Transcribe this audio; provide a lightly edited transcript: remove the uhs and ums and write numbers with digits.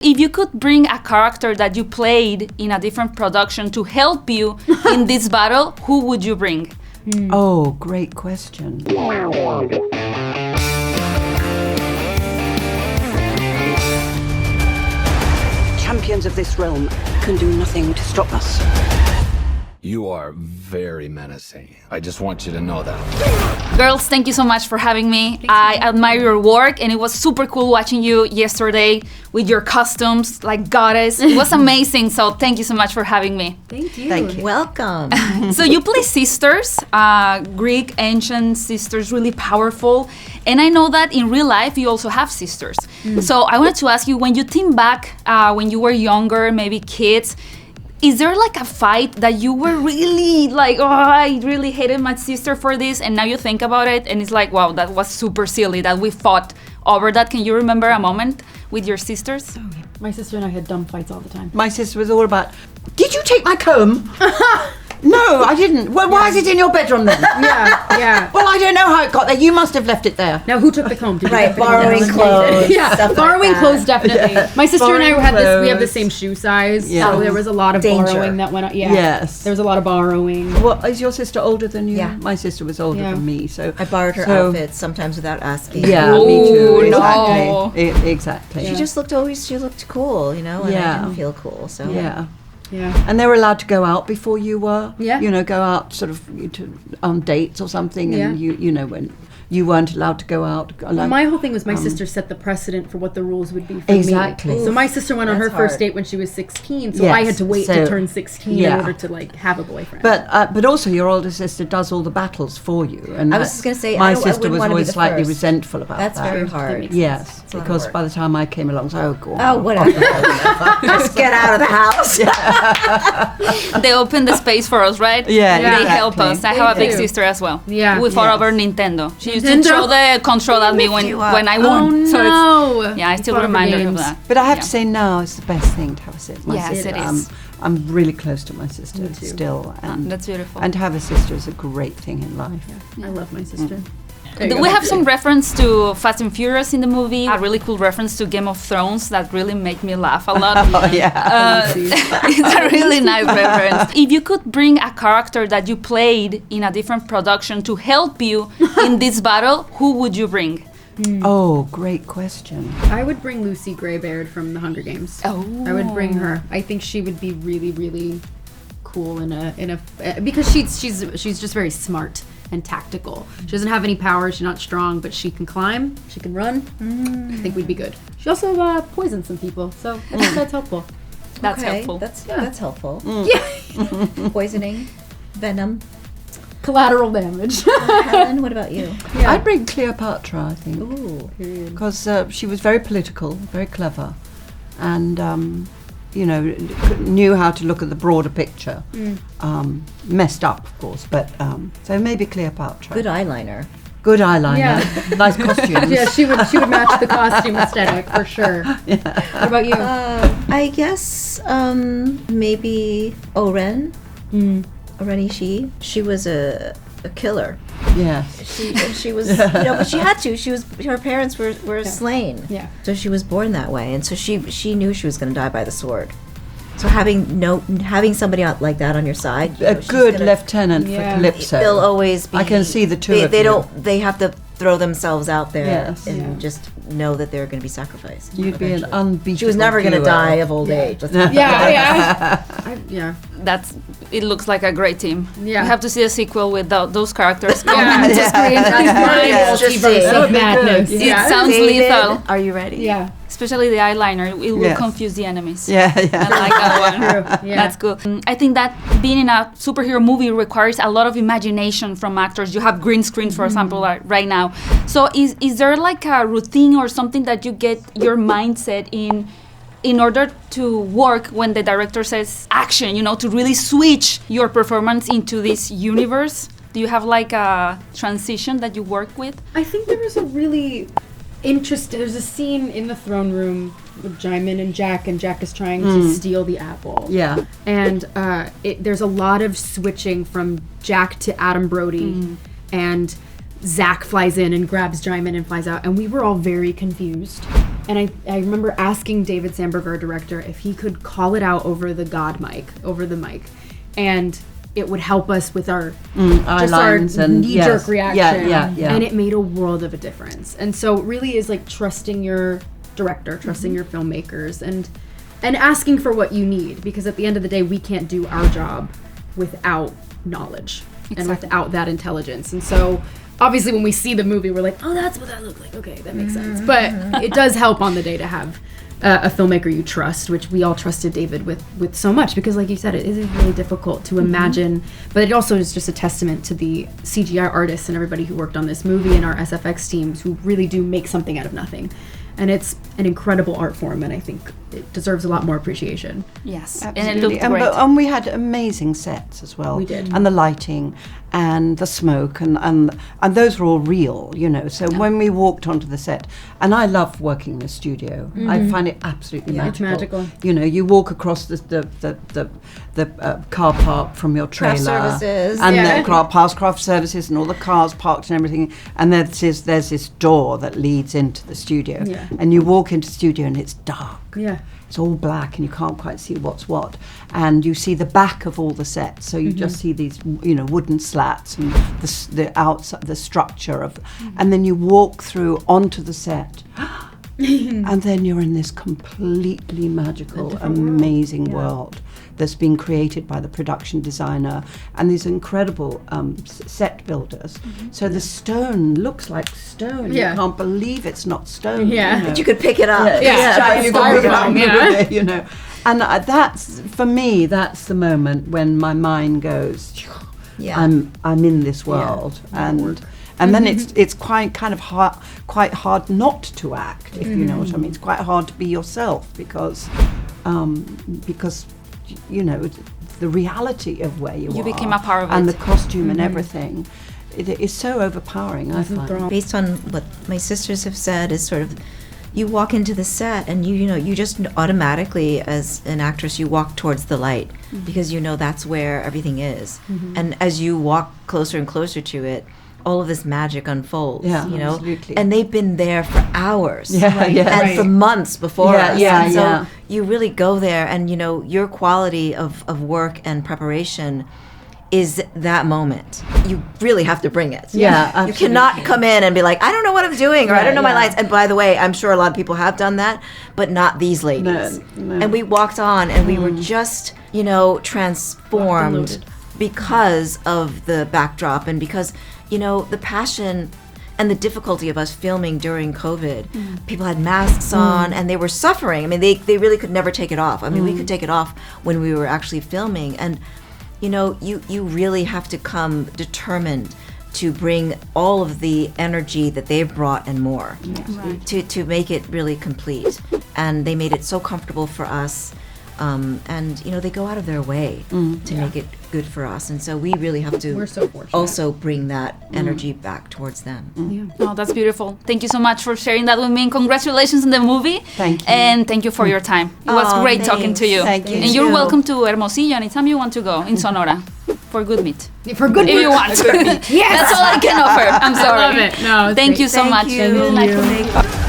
If you could bring a character that you played in a different production to help you in this battle, who would you bring? Oh, great question. Champions of this realm can do nothing to stop us. You are very menacing. I just want you to know that. Girls, thank you so much for having me. I admire your work, and it was super cool watching you yesterday with your costumes, like goddess. It was amazing, so thank you so much for having me. Thank you. Thank you. Welcome. So you play sisters, Greek ancient sisters, really powerful. And I know that in real life you also have sisters. So I wanted to ask you, when you think back when you were younger, maybe kids, is there like a fight that you were really like, oh, I really hated my sister for this, and now you think about it and it's like, wow, that was super silly that we fought over that? Can you remember a moment with your sisters? Oh, yeah. My sister and I had dumb fights all the time. My sister was all about, did you take my comb? No, I didn't. Well, why is it in your bedroom then? Yeah. Well, I don't know how it got there. You must have left it there. Now, who took the comb? Did you Right, get the comb? borrowing clothes. Yeah, stuff borrowing like that. clothes, definitely. Yeah. My sister and I Borrowing had this. We have the clothes. same shoe size, Yeah. so there was a lot of Danger. borrowing that went on. Yeah. Yes. There was a lot of borrowing. Well, is your sister older than you? Yeah. My sister was older Yeah. than me, so I borrowed her so- outfits sometimes without asking. Yeah, me too. Ooh, Exactly. no. Exactly. She just looked she looked cool, you know, and Yeah. I didn't feel cool. So Yeah. Yeah. And they were allowed to go out before you were. Yeah. You know, go out sort of on dates or something, and Yeah. you know when you weren't allowed to go out. My whole thing was my sister set the precedent for what the rules would be for Exactly. me. So my sister went on her That's first hard. date when she was 16, so Yes, I had to wait so- to turn 16 yeah. in order to like have a boyfriend. But also your older sister does all the battles for you. And I was that- just gonna say, my I sister wouldn't was wanna be always the slightly first. resentful about that's that. very hard. Yes, a lot of because work. by the time I came along, so go on. Oh, whatever. Just get out of the house. They open the space for us, right? Yeah, They help exactly. us. I have a They big do. sister as well. Yeah. We fought Yes. over Nintendo. She used to Nintendo? throw the control at me when I won. Oh, So it's, no. yeah, I still Fought over remind her of games. that. But I have Yeah. to say now it's the best thing to have a sister. My Yes, sister, it is. I'm really close to my sister Me too. still, and That's beautiful. and to have a sister is a great thing in life. I love my sister. We have some reference to Fast and Furious in the movie, a really cool reference to Game of Thrones that really made me laugh a lot. Oh yeah. It's a really nice reference. If you could bring a character that you played in a different production to help you in this battle, who would you bring? Oh, great question. I would bring Lucy Greybeard from the Hunger Games. Oh. I would bring her. I think she would be really, really cool in a because she's just very smart and tactical. She doesn't have any power. She's not strong, but she can climb. She can run. I think we'd be good. She also poisoned some people, so I think that's helpful. That's Okay, helpful. That's helpful. Yeah. Poisoning, venom. Collateral damage. Helen, what about you? I'd bring Cleopatra, I think, Ooh. because she was very political, very clever, and you know, knew how to look at the broader picture. Messed up, of course, but so maybe Cleopatra. Good eyeliner. Good eyeliner, Yeah. nice costumes. Yeah, she would match the costume aesthetic for sure. What about you? I guess maybe Oren. Oren Ishii. She was a killer. Yeah. She was, you know, but she had to. Her parents were slain. Yeah. So she was born that way, and so she knew she was going to die by the sword. So having somebody out like that on your side, you A know, she's good gonna- lieutenant Yeah. for Calypso. They'll always be. I can see the two they, of they you. don't. They have to throw themselves out there Yes. and Yeah. just know that they're going to be sacrificed. You'd be an eventually. unbeatable She was never going to duo. die of old age. Let's not- Yeah. It looks like a great team. Yeah. You have to see a sequel with those characters. Yeah. coming to screen. That's Just multiverse of say- madness. It Yeah. sounds David, lethal, are you ready? Yeah. especially the eyeliner. It will Yes. confuse the enemies. Yeah, I yeah. like that one. True. Yeah. That's good. I think that being in a superhero movie requires a lot of imagination from actors. You have green screens, for example, right now. So is there like a routine or something that you get your mindset in order to work when the director says action, you know, to really switch your performance into this universe? Do you have like a transition that you work with? I think there was a really there's a scene in the throne room with Jaimin and Jack is trying to steal the apple. Yeah. And there's a lot of switching from Jack to Adam Brody, and Zach flies in and grabs Jaimin and flies out, and we were all very confused. And I remember asking David Sandberg, our director, if he could call it out over the mic, and it would help us with our lines and knee-jerk reaction. Yeah. And it made a world of a difference. And so it really is like trusting your director, trusting your filmmakers, and asking for what you need, because at the end of the day, we can't do our job without knowledge and without that intelligence. And so obviously when we see the movie, we're like, oh, that's what that looked like. Okay, that makes sense. But it does help on the day to have a filmmaker you trust, which we all trusted David with so much, because like you said, it is really difficult to imagine, but it also is just a testament to the CGI artists and everybody who worked on this movie and our SFX teams who really do make something out of nothing. And it's an incredible art form, and I think it deserves a lot more appreciation. Yes, Absolutely. and it looked great. And we had amazing sets as well. We did. And the lighting and the smoke and those were all real, you know. So when we walked onto the set, and I love working in a studio. I find it absolutely magical. It's magical. You know, you walk across the car park from your trailer. Craft services. And Yeah. past craft services and all the cars parked and everything. And there's this door that leads into the studio. Yeah. And you walk into the studio and it's dark. Yeah. It's all black and you can't quite see what's what. And you see the back of all the sets. So you just see these, you know, wooden slats and the outside, the structure of, and then you walk through onto the set. And then you're in this completely magical, amazing world that's been created by the production designer and these incredible set builders. So the stone looks like stone. Yeah. You can't believe it's not stone. Yeah. You know. But you could pick it up. Yeah. You can pick it up and Yeah. move it, you know. And that's, for me, that's the moment when my mind goes, Yeah. I'm in this world, and then it's quite hard not to act, if you know what I mean. It's quite hard to be yourself because you know the reality of where you are. You became a part of and it. the costume and everything. It is so overpowering. I find. Based on what my sisters have said, is sort of, you walk into the set and you just automatically, as an actress, you walk towards the light because you know that's where everything is. And as you walk closer and closer to it, all of this magic unfolds. Yeah, you know, absolutely. and they've been there for hours. Yeah, For months before us. Yeah, And so yeah. you really go there, and you know your quality of work and preparation is that moment. You really have to bring it. Yeah, You absolutely. cannot come in and be like, I don't know what I'm doing, or I don't know my yeah. lines. And by the way, I'm sure a lot of people have done that, but not these ladies. No. And we walked on, and we were just, you know, transformed because of the backdrop, and because, you know, the passion and the difficulty of us filming during COVID. People had masks on and they were suffering. I mean, they really could never take it off. I mean, we could take it off when we were actually filming. And, you know, you really have to come determined to bring all of the energy that they've brought and more to make it really complete. And they made it so comfortable for us. And, you know, they go out of their way to make it good for us. And so we really have to We're so fortunate. also bring that energy back towards them. Oh, that's beautiful. Thank you so much for sharing that with me. And congratulations on the movie. Thank you. And thank you for your time. It was Oh, great talking to thanks. you. Thank you. And you're too. welcome to Hermosillo anytime you want to go in Sonora for good meat. For good If you want. Yes. That's all I can offer. I'm sorry. I love it. No, it's Thank great. you so much. Thank you. Thank you.